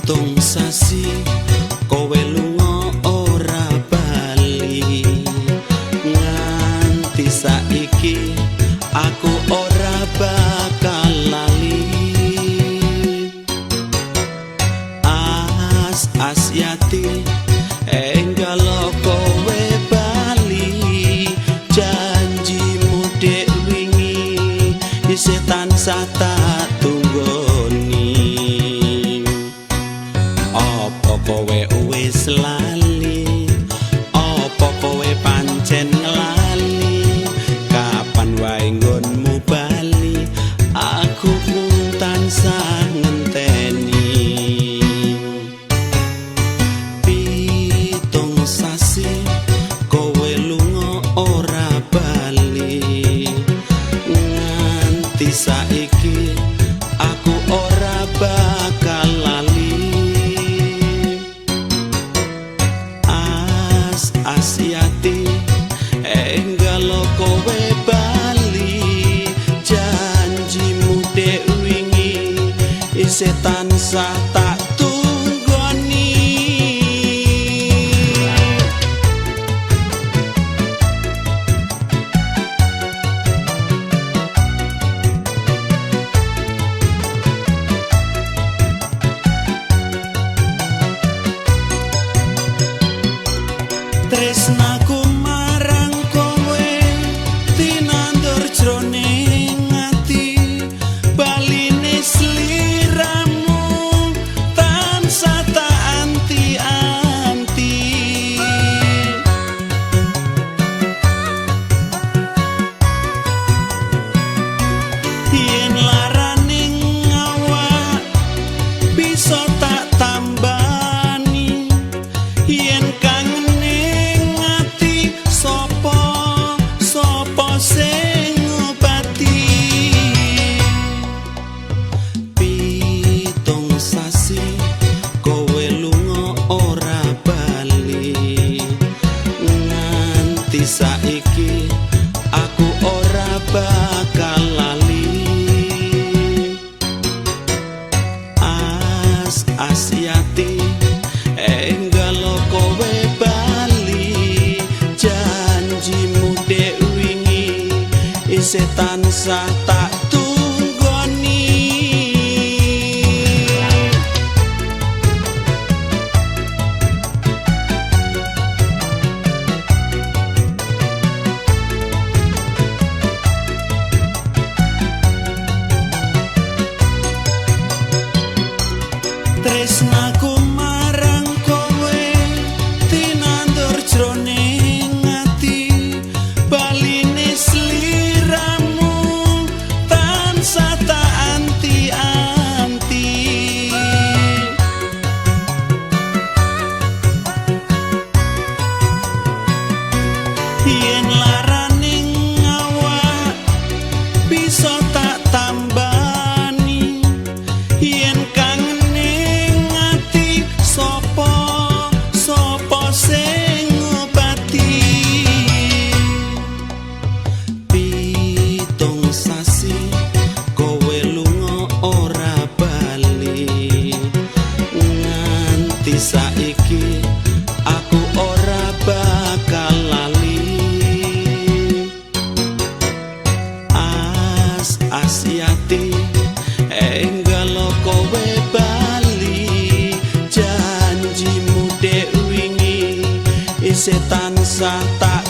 Pitung sasi kowe lunga ora bali, nganti saiki aku ora bakal lali. As-asyati enggal kowe bali, janjimu dek wingi isih tansah tak tunggoni. Apa kowe wis lali, apa kowe pancen lali, kapan wae nggonmu bali, aku mung tansah ngenteni. Pitung sasi kowe lunga ora bali, nganti saiki aku ora bakal lali. As-asyati enggal kowe bali, janjimu dek wingi isih tansah tak tunggoni. Tresnaku marang kowe tinandur jroning ati, baline sliramu tansah tak anti-anti. Yen laraning awak bisa tak tambani, yen kangening ati sapa sing ngobati. Pitung sasi kowe lunga ora bali, nganti saiki aku ora bakal lali. As-asyati enggal kowe bali, janjimu dek wingi isih tansah tak tunggoni. Tresnaku marang kowe tinandur jroning ati, baline sliramu tansah tak anti-anti. Yen laraning awak bisa tak tambani, yen kangening ati sapa sing ngobati. Pitung sasi kowe lunga ora bali, nganti saiki aku ora bakal lali. As-asyati enggal kowe bali, janjimu dek wingi isih tansah tak